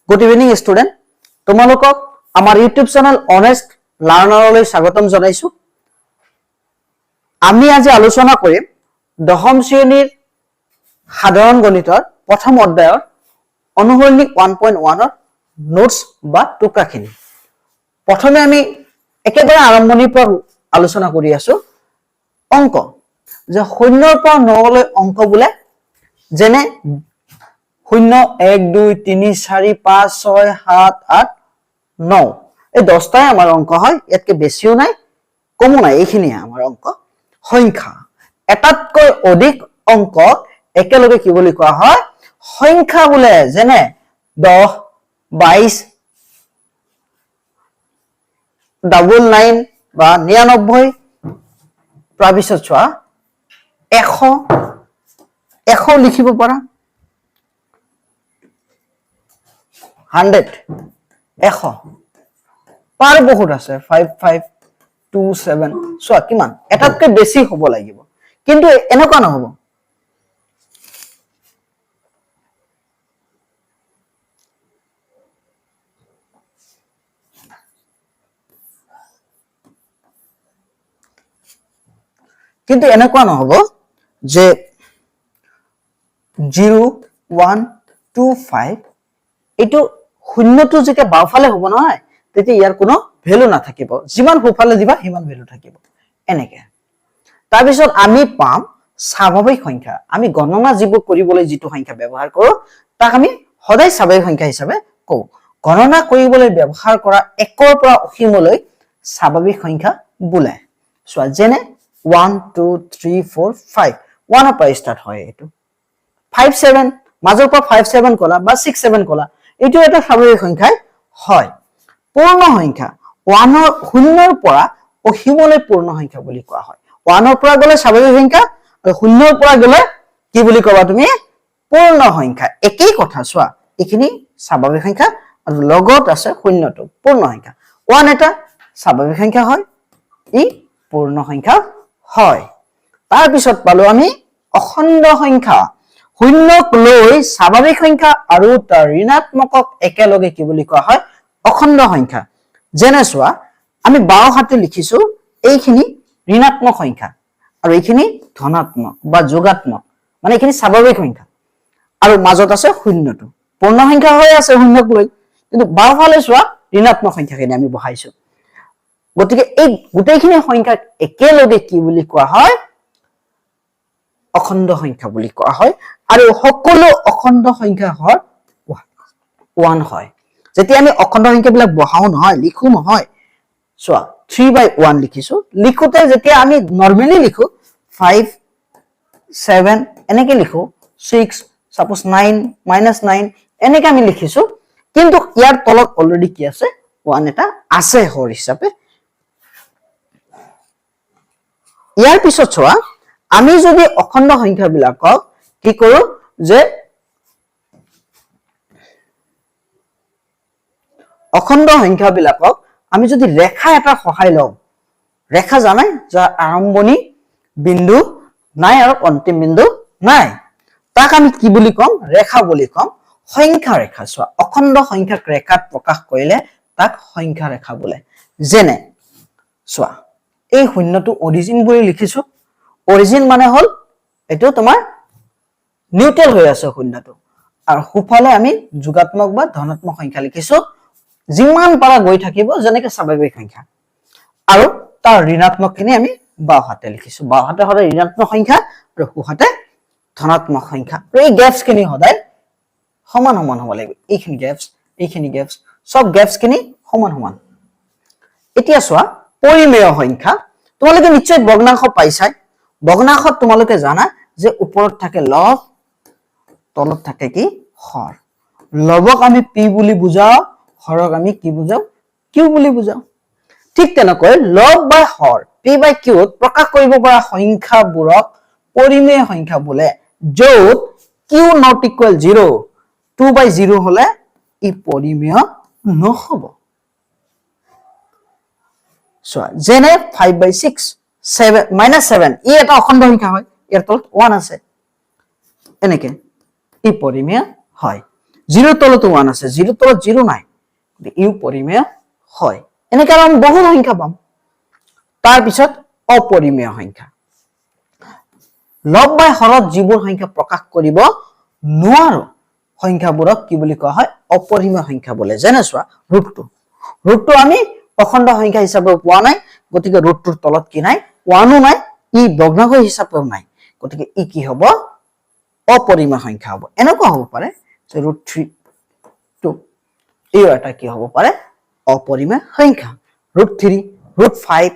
Good evening, student. তোমালোকক আমাৰ YouTube channel honest লাৰ্ণাৰলৈ স্বাগতম জনাইছো। আমি আজি আলোচনা কৰিম দশম শ্ৰেণীৰ সাধাৰণ গণিতৰ প্ৰথম অধ্যায়ৰ অনুসৰণিক 1.1 ৰ নোটস বা টুকুৰাখিনি। প্ৰথমে আমি একেবাৰে আৰম্ভণিৰ পৰা আলোচনা কৰি আছো অংক যে 0 ৰ পৰা 9 লৈ অংক বোলে যেনে 0 1 2 3 4 5 6 7 8 9 এই 10টাই আমাৰ অংক হয়। ইয়াতকে বেছিও নাই কমো নাই, এইখিনিয়ে আমাৰ অংক। সংখ্যা এটাতকৈ অধিক অংক একেলগে কি বুলি কোৱা হয়? সংখ্যা বোলে। যেনে 10 22 99 বা 99 তাৰপিছত চোৱা 100 লিখিব পাৰা 100 100 পাৰ বহুত আছে 5527 চোৱা কিমান এটাতকৈ বেছি হ'ব লাগিব, কিন্তু এনেকুৱা নহব। কিন্তু এনেকুৱা নহব যে 0 1 2 5 এইটো শূন্যটো যেতিয়া বাওফালে হ'ব নহয় তেতিয়া ইয়াৰ কোনো ভ্যালু নাথাকিব, যিমান সোঁফালে দিবা সিমান ভ্যালু থাকিব এনেকে। তাৰ পিছত আমি পাম স্বাভাৱিক সংখ্যা। আমি গণনা যিবোৰ কৰিবলৈ যিটো সংখ্যা ব্যৱহাৰ কৰো তাক আমি সদায় স্বাভাৱিক সংখ্যা হিচাপে কওঁ। গণনা কৰিবলৈ ব্যৱহাৰ কৰা 1 ৰ পৰা অসীমলৈ স্বাভাৱিক সংখ্যা বোলে। চোৱা যেনে 1 2 3 4 5 1 ৰ পৰা ষ্টাৰ্ট হয় এইটো 5 7 মাজৰ পৰা 5 7 কলা বা 6 7 কলা এইটো এটা স্বাভাৱিক সংখ্যাই হয়। পূৰ্ণ সংখ্যা 1 ৰ 0 ৰ পৰা অসীমলৈ পূৰ্ণ সংখ্যা বুলি কোৱা হয়। 1 ৰ পৰা গলে স্বাভাৱিক সংখ্যা আৰু 0 ৰ পৰা গলে কি বুলি কবা তুমি? পূৰ্ণ সংখ্যা। একেই কথা। চোৱা এইখিনি স্বাভাৱিক সংখ্যা আৰু লগত আছে শূন্যটো পূৰ্ণ সংখ্যা। 1 এটা স্বাভাৱিক সংখ্যা হয়, ই পূৰ্ণ সংখ্যা হয়। তাৰ পিছত পালো আমি অখণ্ড সংখ্যা। 0ক লৈ স্বাভাৱিক সংখ্যা আৰু তাৰ ঋণাত্মকক একেলগে কি বুলি কোৱা হয়? অখণ্ড সংখ্যা। যেনে চোৱা আমি বাও হাতে লিখিছো এইখিনি ঋণাত্মক সংখ্যা আৰু এইখিনি ধনাত্মক বা যোগাত্মক, মানে এইখিনি স্বাভাৱিক সংখ্যা আৰু মাজত আছে শূন্যটো পূৰ্ণ সংখ্যা হৈ আছে 0ক লৈ, কিন্তু বাওফালে চোৱা ঋণাত্মক সংখ্যাখিনি আমি বহাইছো। গতিকে এই গোটেইখিনি সংখ্যা একেলগে কি বুলি কোৱা হয়? অখণ্ড সংখ্যা বুলি কোৱা হয়। আৰু সকলো অখণ্ড সংখ্যা হয় 1 হয়। যেতিয়া আমি অখণ্ড সংখ্যাবিলাক বহাও নহয়, লিখো নহয়, চোৱা 3/1 লিখিছো। লিখোতে যেতিয়া আমি নৰমালি লিখো 5 7 এনেকে লিখো, 6 সাপোজ 9 -9 এনেকে আমি লিখিছো, কিন্তু ইয়াৰ তলত অলৰেডি কি আছে? 1 এটা আছে হৰ হিচাপে। ইয়াৰ পিছত চোৱা আমি যদি অখণ্ড সংখ্যাবিলাকক কি কৰো যে অখণ্ড সংখ্যাবিলাকক আমি যদি ৰেখা এটা সহায় লওঁ, ৰেখা জানাই যাৰ আৰম্ভণি বিন্দু নাই আৰু অন্তিম বিন্দু নাই, তাক আমি কি বুলি কম? ৰেখা বুলি কম। সংখ্যা ৰেখা। চোৱা অখণ্ড সংখ্যাক ৰেখাত প্ৰকাশ কৰিলে তাক সংখ্যা ৰেখা বোলে। যেনে চোৱা এই শূন্যটো অৰিজিন বুলি লিখিছো। অৰিজিন মানে হল এইটো তোমাৰ নিউট্ৰেল হৈ আছে শূন্যটো, আৰু সোঁফালে আমি যোগাত্মক বা ধনাত্মক সংখ্যা লিখিছো। যিমান পাৰা গৈ থাকিব যেনেকে স্বাভাৱিক সংখ্যা, আৰু তাৰ ঋণাত্মক খিনি আমি বাও হাতে লিখিছো। বাও হাতে সদায় ঋণাত্মক সংখ্যা আৰু সোঁহাতে ধনাত্মক সংখ্যা। এই গেপছ খিনি সদায় সমান সমান হ'ব লাগিব। এইখিনি গেপছ সব গেপছ খিনি সমান সমান। এতিয়া চোৱা পৰিমেয় সংখ্যা। তোমালোকে নিশ্চয় ভগ্নাংশ পাইছাই। ভগ্নাংশত তোমালোকে জানা যে ওপৰত থাকে লব, তলত থাকে কি? হৰ। লবক আমি পি বুলি বুজাও, হৰক আমি কি বুজাও? কিউ বুলি বুজাও। ঠিক তেনেকৈ লব বা হৰ p/q প্ৰকাশ কৰিব পৰা সংখ্যাবোৰক পৰিমেয় সংখ্যা বোলে, য'ত q not equal 0 2/0 হলে ই পৰিমেয় নহব। চোৱা যেনে 5/6 -7 ই এটা অখণ্ড সংখ্যা হয়, ইয়াৰ তলত 1 আছে, এনেকে ই পৰিমেয় হয়। 0 তলতো 1 আছে, 0 তলত 0 নাই, ইও পৰিমেয় হয়। এনেকৈ আমি বহু সংখ্যা পাম। তাৰ পিছত অপৰিমেয় সংখ্যা, লব বা হৰত যিবোৰ সংখ্যা প্ৰকাশ কৰিব নোৱাৰো সংখ্যাবোৰক কি বুলি কোৱা হয়? অপৰিমেয় সংখ্যা বোলে। যেনে চোৱা ৰুটটো আমি অখণ্ড সংখ্যা হিচাপে পোৱা নাই, গতিকে ৰুটটোৰ তলত কি নাই? 1ও নাই, ই ভগ্নাংশ হিচাপেও নাই, গতিকে ই কি হ'ব? অপৰিমেয় সংখ্যা হ'ব। এনেকুৱা হ'ব পাৰে যে √3 এই এটা কি হ'ব পাৰে? অপৰিমেয় সংখ্যা। √3, √5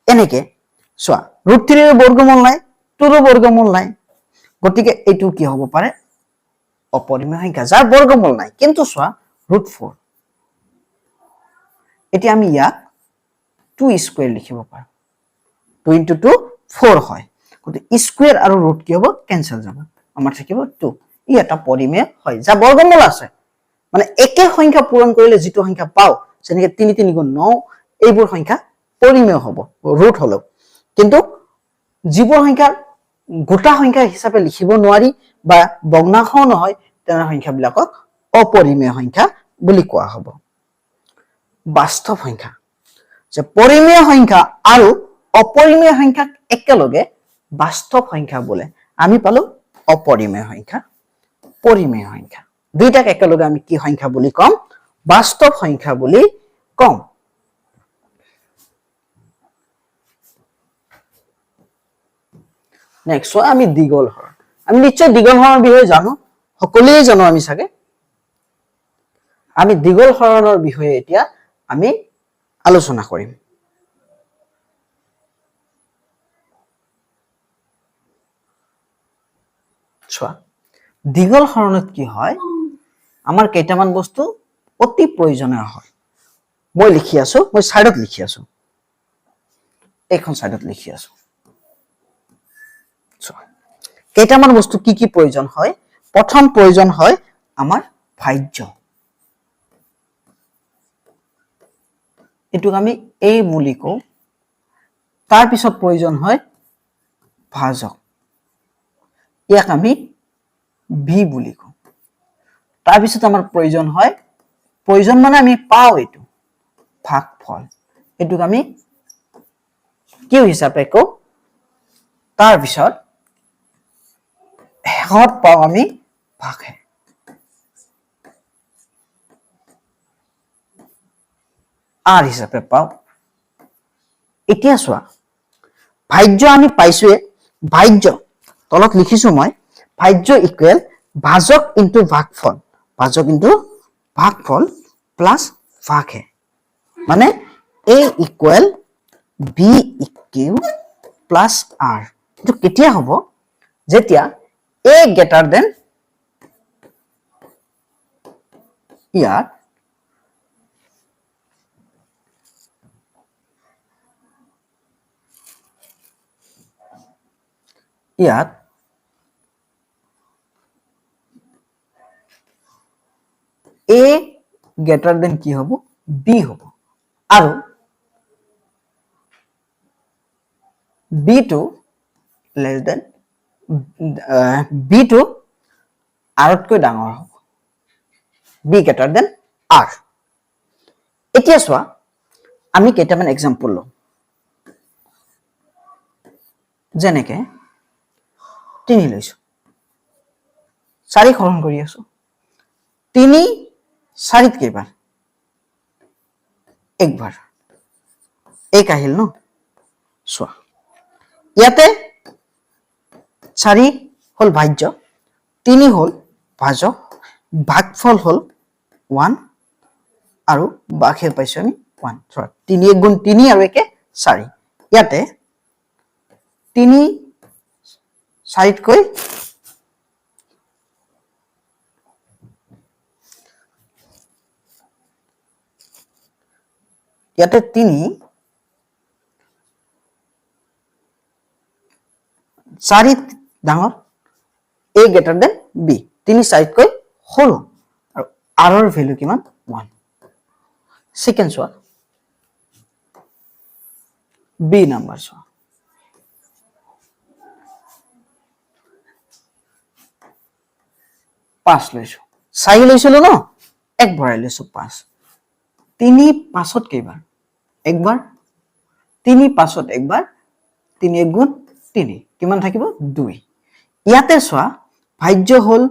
এনেকে চোৱা √3 ৰ বৰ্গমূল নাই, 2 ৰ বৰ্গমূল নাই, গতিকে এইটো কি হ'ব পাৰে? অপৰিমেয় সংখ্যা যাৰ বৰ্গমূল নাই। কিন্তু চোৱা √4, এতিয়া আমি ইয়াক 2 স্কয়াৰ লিখিব পাৰো, 2 × 2 4 হয়, গতিকে স্কয়াৰ আৰু ৰুট কি হ'ব? কেনসেল যাব, আমাৰ থাকিব 2। ই এটা পৰিমেয় হয় যাৰ বৰ্গমূল আছে। মানে একে সংখ্যা পূৰণ কৰিলে যিটো সংখ্যা পাও, যেনেকৈ 3 × 3 = 9, এইবোৰ সংখ্যা পৰিমেয় হ'ব ৰুট হলেও। কিন্তু যিবোৰ সংখ্যা গোটা সংখ্যা হিচাপে লিখিব নোৱাৰি বা ভগ্নাংশও নহয়, তেনে সংখ্যাবিলাকক অপৰিমেয় সংখ্যা বুলি কোৱা হ'ব। বাস্তৱ সংখ্যা, যে পৰিমেয় সংখ্যা আৰু অপৰিমেয় সংখ্যাক একেলগে বাস্তৱ সংখ্যা বোলে। আমি পালো অপৰিমেয় সংখ্যা, পৰিমেয় সংখ্যা, দুইটাক একেলগে আমি কি সংখ্যা বুলি কম? বাস্তৱ সংখ্যা বুলি কম। নেক্সট চোৱা আমি দীঘল হৰণ। আমি নিশ্চয় দীঘল হৰণৰ বিষয়ে জানো, সকলোৱে জানো আমি চাগে। আমি দীঘল হৰণৰ বিষয়ে এতিয়া আমি আলোচনা কৰিম। চোৱা দীঘল হৰণত কি হয়? আমাৰ কেইটামান বস্তু অতি প্ৰয়োজনীয় হয়। মই লিখি আছো, মই সাইডত লিখি আছো, এইখন সাইডত লিখি আছো। কেইটামান বস্তু কি কি প্ৰয়োজন হয়? প্ৰথম প্ৰয়োজন হয় আমাৰ ভাজ্য, এটুক আমি A বুলি কওঁ। তাৰ পিছত প্ৰয়োজন হয় ভাজক, ইয়াক আমি B বুলি কওঁ। তাৰ পিছত আমাৰ প্ৰয়োজন হয়, প্ৰয়োজন মানে আমি পাওঁ এইটো, ভাগফল, এইটোক আমি Q হিচাপে কওঁ। তাৰ পিছত শেষত পাওঁ আমি ভাগশেষ, R হিচাপে পাওঁ। এতিয়া চোৱা ভাজ্য আমি পাইছোৱে, ভাজ্য তলত লিখিছো মই, ভাজ্য ইকুৱেল ভাজক ইনটু ভাগফল, ভাজক ইনটু ভাগফল প্লাস ভাগশেষ, মানে A equal B Q plus R। এইটো কেতিয়া হ'ব? যেতিয়া A গ্ৰেটাৰ দেন ইয়াত A গ্ৰেটাৰ দেন কি হ'ব? B হ'ব, আৰু B2 লেছ দেন B2 আৰতকৈ ডাঙৰ হ'ব, B গ্ৰেটাৰ দেন R। এতিয়া চোৱা আমি কেইটামান এক্সাম্পল লওঁ, যেনেকে 3 লৈছো, 4 হৰণ কৰি আছো, 3 4ত কেইবাৰ? একবাৰ, এক আহিল ন? চোৱা ইয়াতে 4 হল ভাজ্য, 3 হল ভাজক, ভাগফল হল 1 আৰু ভাগশেষ পাইছো আমি 1। চোৱা 3 1 গুণ 3 আৰু 1 4। ইয়াতে 3 4তকৈ ইয়াতে 3 4 ডাঙৰ, A গ্ৰেটাৰ দেন B, 3 4তকৈ সৰু, আৰু R ৰ ভ্যালু কিমান? 1। সেকেন্ড চোৱা B নাম্বাৰ, চোৱা 5 লৈছো, 4 লৈছিলো ন 1 ভৰাই লৈছো 5 3 5ত কেইবাৰ একবাৰ 3 5ত একবাৰ 3 1 গুণ 3 কিমান থাকিব 2 ইয়াতে চোৱা ভাজ্য হল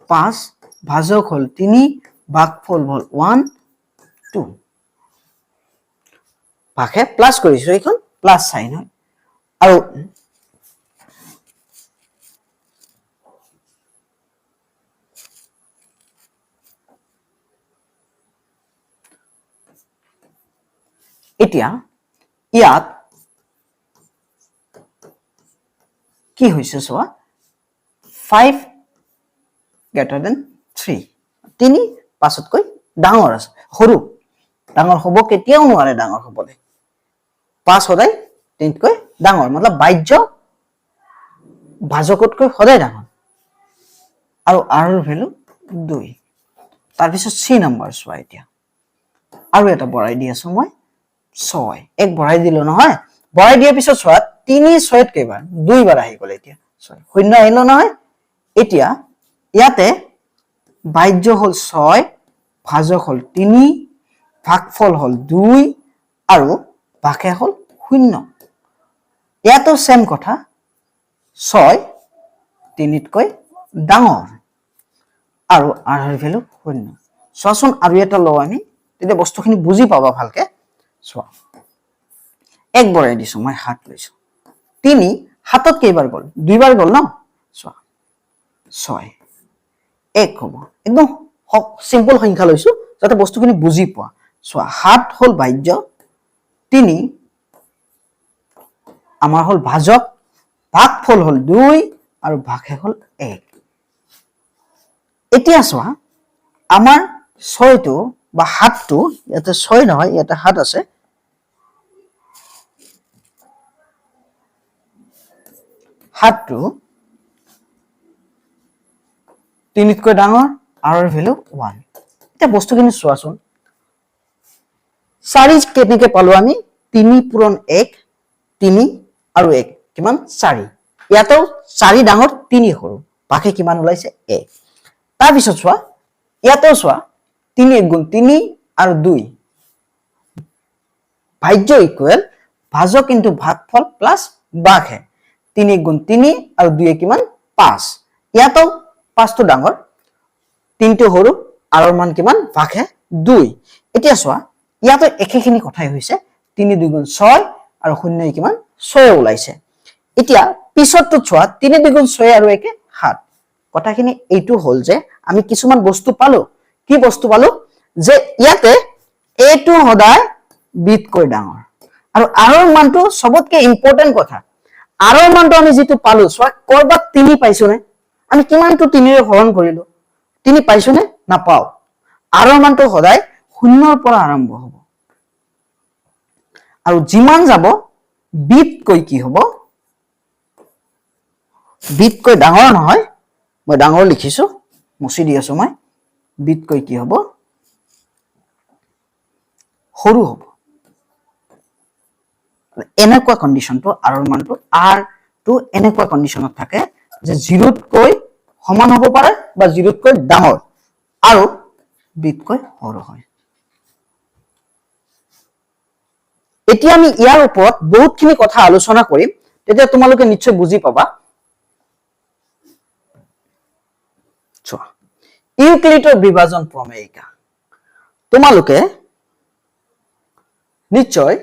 5 ভাজক হল 3 ভাগফল হল 1 2 ভাগে প্লাস কৰিছো এইখন প্লাস সাইন হয় আৰু এতিয়া ইয়াত কি হৈছে চোৱা 5 greater than 3 তিনি 5তকৈ ডাঙৰ আছে সৰু ডাঙৰ হ'ব কেতিয়াও নোৱাৰে ডাঙৰ হ'বলে 5 সদায় 3তকৈ ডাঙৰ मतलब ভাজ্য ভাজকতকৈ সদায় ডাঙৰ আৰু r ৰ ভ্যালু 2 তাৰ পিছত c নম্বৰ চোৱা এতিয়া আৰু এটা বঢ়াই দি আছো মই 6 এক বঢ়াই দিলো নহয় বঢ়াই দিয়াৰ পিছত চোৱা 3 6ত কেইবাৰ 2 বাৰ আহি গলে এতিয়া 6 শূন্য আহিলো নহয় এতিয়া ইয়াতে ভাজ্য হল 6 ভাজক হল 3 ভাগফল হল 2 আৰু ভাগে হল 0 ইয়াতো সেম কথা 6 3তকৈ ডাঙৰ আৰু r ৰ ভ্যালু 0 চোৱাচোন আৰু এটা লও আমি তেতিয়া বস্তুখিনি বুজি পাবা ভালকে চোৱা এক বঢ়াই দিছো মই 7 লৈছো 3 7ত কেইবাৰ গল দুইবাৰ গল ন চোৱা 6 এক হ'ব একদম সিম্পল সংখ্যা লৈছো যাতে বস্তুখিনি বুজি পোৱা চোৱা 7 হল ভাজ্য 3 আমাৰ হল ভাজক ভাগফল হল 2 আৰু ভাগে হল 1 এতিয়া চোৱা আমাৰ 6 টো বা 7 টো ইয়াতে 6 নহয় ইয়াতে 7 আছে 7 টো 3তকৈ ডাঙৰ r ৰ ভ্যালু 1 এতিয়া বস্তুখিনি চোৱাচোন 4 কেনেকৈ পালো আমি 3 পূৰণ 1 3 আৰু 1 কিমান 4 ইয়াতেও 4 ডাঙৰ 3 সৰু বাকি কিমান ওলাইছে 1 তাৰ পিছত চোৱা ইয়াতেও চোৱা 3 1 গুণ 3 আৰু 2 ভাজ্য ইকুৱেল ভাজক ইনটু ভাগফল প্লাস ভাগে 3 1 গুণ 3 আৰু 2 কিমান 5 ইয়াতেও 5 টো ডাঙৰ 3 টো সৰু আৰু মান কিমান ভাগে 2 এতিয়া চোৱা ইয়াতে একেখিনি কথাই হৈছে 3 2 গুণ 6 আৰু 0 কিমান 6 ওলাইছে এতিয়া পিছৰটো চোৱা 3 2 গুণ 6 আৰু 1 7 কথাখিনি এইটো হল যে আমি কিছুমান বস্তু পালো কি বস্তু পালো যে ইয়াতে a টো সদায় b তকৈ ডাঙৰ আৰু r ৰ মানটো সবতকে ইম্পৰ্টেন্ট কথা r ৰ মানটো আমি যেটো পালো চোৱা কৰবাত 3 পাইছো নে আমি কিমানটো 3 ৰে হৰণ কৰিলো 3 পাইছো নে নাপাও r ৰ মানটো সদায় 0 ৰ পৰা আৰম্ভ হ'ব আৰু যিমান যাব b তকৈ কি হ'ব b তকৈ ডাঙৰ নহয় মই ডাঙৰ লিখিছো মুছি দি আছো মই b তকৈ কি হ'ব সৰু হ'ব এনেকুৱা কন্ডিশনটো r ৰ মানটো r টো এনেকুৱা কন্ডিশনত থাকে যে 0 তকৈ সমান হ'ব পাৰে বা 0 তকৈ ডাঙৰ আৰু b তকৈ সৰু হয় এতিয়া আমি ইয়াৰ ওপৰত বহুতখিনি কথা আলোচনা কৰিম তেতিয়া তোমালোকে নিশ্চয় বুজি পাবা চোৱা ইউক্লিডৰ বিভাজন প্ৰমেয়িকা তোমালোকে নিশ্চয়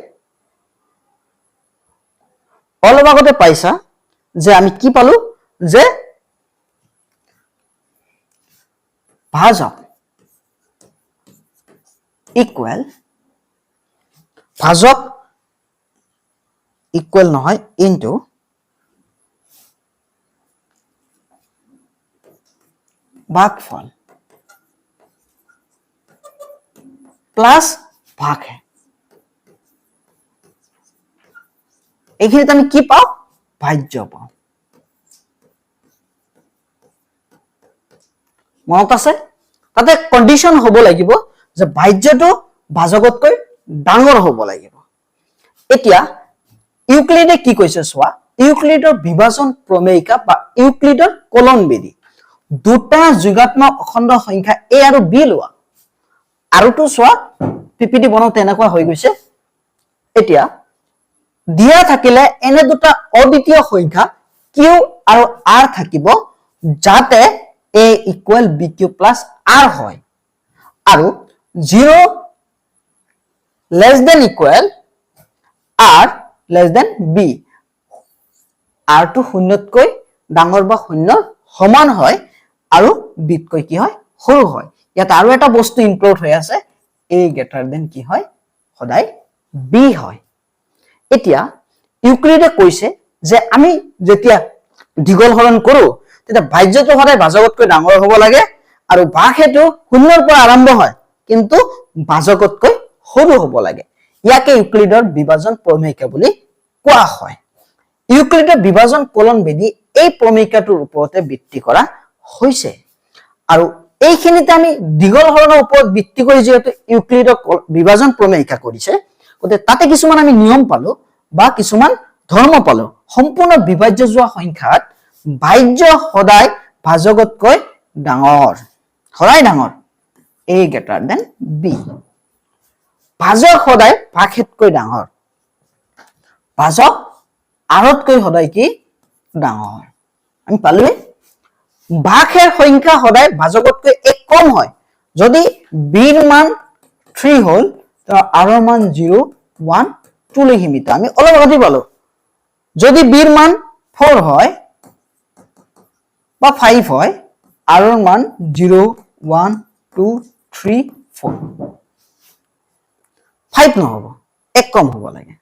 অলপ আগতে পাইছা যে আমি কি পালো যে ভাজক ইকুৱেল ভাজক ইকুৱেল নহয় ইনটু ভাগফল প্লাস ভাগে এইখিনিত আমি কি পাও ভাজ্য পাও মনত আছে তাতে কন্ডিশন হ'ব লাগিব যে ভাজ্যটো ভাজকতকৈ ডাঙৰ হ'ব লাগিব এতিয়া ইউক্লিডে কি কৈছে চোৱা ইউক্লিডৰ বিভাজন প্ৰমেয়িকা বা ইউক্লিডৰ কলন বিধি দুটা যোগাত্মক অখণ্ড সংখ্যা a আৰু b লোৱা আৰুটো চোৱা পিপিটি বনাওতে এনেকুৱা হৈ গৈছে এতিয়া দিয়া থাকিলে এনে দুটা অদ্বিতীয় সংখ্যা q আৰু r থাকিব যাতে a = bq + r হয় আৰু 0 less than equal r less than b r টো শূন্যতকৈ ডাঙৰ বা শূন্যৰ সমান হয় আৰু b তকৈ কি হয় সৰু হয় ইয়াত আৰু এটা বস্তু ইনক্লুড হৈ আছে a greater than কি হয় সদায় b হয় এতিয়া ইউক্লিডে কৈছে যে আমি যেতিয়া দ্বিগল হৰণ কৰো তেতিয়া ভাজ্যটো সদায় ভাজকতকৈ ডাঙৰ হ'ব লাগে আৰু ভাগহেতু শূন্যৰ পৰা আৰম্ভ হয় কিন্তু ভাজকতকৈ সৰু হ'ব লাগে ইয়াকে ইউক্লিডৰ বিভাজন প্ৰমেয়িকা বুলি কোৱা হয় ইউক্লিডৰ বিভাজন কলন বিধি এই প্ৰমেয়িকাটোৰ ওপৰতে ভিত্তি কৰা হৈছে আৰু এইখিনিতে আমি দ্বিগল হৰণৰ ওপৰত ভিত্তি কৰি যেহেতু ইউক্লিডৰ বিভাজন প্ৰমেয়িকা কৰিছে গতে তাতে কিছুমান আমি নিয়ম পালো বা কিছুমান ধৰ্ম পালো সম্পূৰ্ণ বিভাজ্য যোৱা সংখ্যাত ভাজ্য সদায় ভাজকতকৈ ডাঙৰ সদায় ডাঙৰ a greater than b ভাজক সদায় ভাগহেতকৈ ডাঙৰ ভাজক আৰতকৈ সদায় কি ডাঙৰ আমি পালোৱে ভাগেৰ সংখ্যা সদায় ভাজকতকৈ এক কম হয় যদি b ৰ মান 3 হল তো r ৰ মান 0 1 2 লৈ সীমিত আমি অলপ আগতে পালো যদি b ৰ মান 4 হয় বা 5 হয় r ৰ মান 0 1 2 3 4 5 নহব এক কম হ'ব লাগে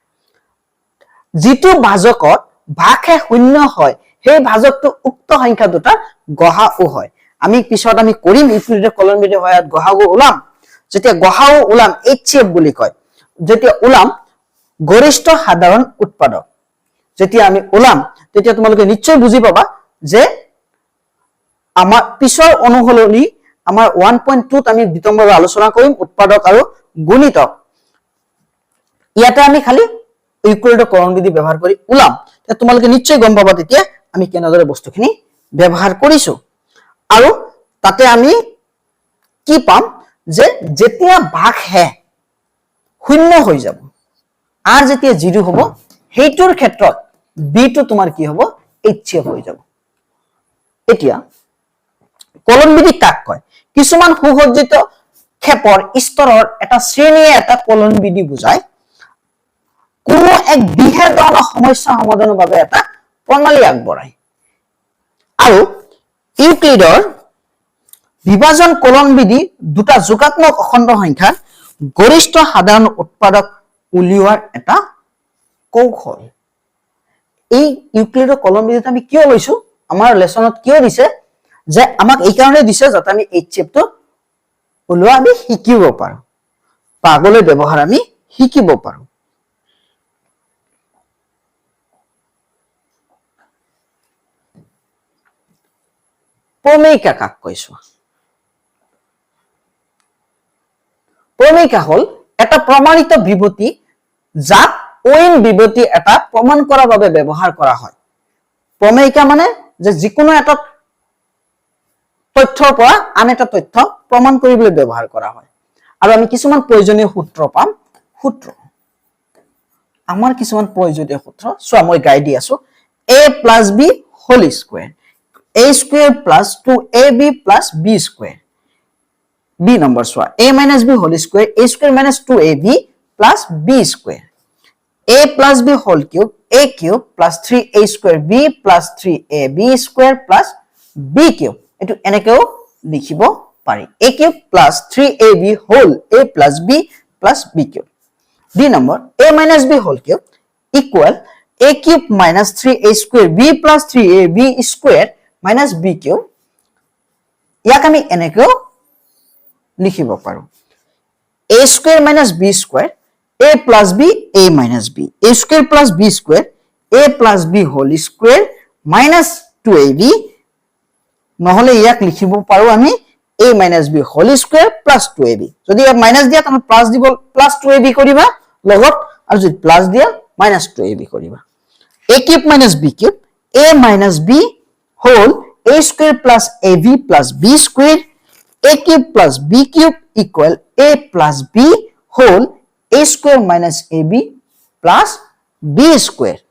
যেটো ভাজকত ভাগে শূন্য হয় সেই ভাজকটো উক্ত সংখ্যা দুটা গহাও হয় আমি পিছত আমি কৰিম ইউক্লিডৰ কলন বিধি সহায়ত গহাও ওলাম যেতিয়া গহাও ওলাম HCF বুলি কয় যেতিয়া ওলাম গৰিষ্ঠ সাধাৰণ উৎপাদক যেতিয়া আমি ওলাম তেতিয়া তোমালোকে নিশ্চয় বুজি পাবা যে আমাৰ পিছৰ অনুসলনি আমাৰ 1.2 ত আমি বিতংভাৱে আলোচনা কৰিম উৎপাদক আৰু গুণিতক ইয়াতে আমি খালি ইউক্লিডৰ কলন বিধি ব্যৱহাৰ কৰি ওলাম তোমালোকে নিশ্চয় গম পাবা তেতিয়া আমি কেনেদৰে বস্তুখিনি ব্যৱহাৰ কৰিছো আৰু তাতে আমি কি পাম যে যেতিয়া ভাগ হে শূন্য হৈ যাব আর যেতিয়া 0 হ'ব হেইটোৰ ক্ষেত্ৰত b টো তোমাৰ কি হ'ব HCF হৈ যাব এতিয়া কলন বিধি কাক কয় কিছুমান সুসজ্জিত ক্ষেপৰ স্তৰৰ এটা শ্ৰেণীয়ে এটা কলন বিধি বুজায় কোনো এক বিশেষ ধৰণৰ সমস্যা সমাধানৰ বাবে এটা প্ৰণালী আগবঢ়ায় আৰু ইউক্লিডৰ বিভাজন কলন বিধি দুটা যোগাত্মক অখণ্ড সংখ্যাৰ গৰিষ্ঠ সাধাৰণ উৎপাদক উলিওৱাৰ এটা কৌশল এই ইউক্লিডৰ কলন বিধিটো আমি কিয় লৈছো আমাৰ লেসনত কিয় দিছে যে আমাক এই কাৰণে দিছে যাতে আমি HCF টো উলিওৱা আমি শিকিব পাৰো পাগলৈ ব্যৱহাৰ আমি শিকিব পাৰো প্ৰমেয়িকা কাক কৈছো প্ৰমেয়িকা হল এটা প্ৰমাণিত বিভূতি যাক অইন বিভূতি এটা প্ৰমাণ কৰাৰ বাবে ব্যৱহাৰ কৰা হয় প্ৰমেয়িকা মানে যে যিকোনো এটা তথ্যৰ পৰা আন এটা তথ্য প্ৰমাণ কৰিবলৈ ব্যৱহাৰ কৰা হয় আৰু আমি কিছুমান প্ৰয়োজনীয় সূত্ৰ পাম সূত্ৰ আমাৰ কিছুমান প্ৰয়োজনীয় সূত্ৰ সো মই গাই দি আছো a + b whole square a square plus 2ab plus b square b number swa a minus b whole square a square minus 2ab plus b square a plus b whole cube a cube plus 3a square b plus 3ab square plus b cube etu enekeo likhibo pari a cube plus 3ab whole a plus b plus b cube d number a minus b whole cube equal a cube minus 3a square b plus 3ab square minus b cube ইয়াক আমি এনেকেও লিখিব পাৰো a square minus b square a plus b a minus b a square plus b square a plus b whole square minus 2ab নহলে ইয়াক লিখিব পাৰো আমি a minus b whole square plus 2ab যদি ইয়াক মাইনাস দিয়া তাহলে plus দিব plus 2ab কৰিবা লগত আৰু যদি প্লাস দিয়া minus 2ab কৰিবা a cube minus b cube a minus b whole a square plus ab plus b square a cube plus b cube equal a plus b whole a square minus ab plus b square.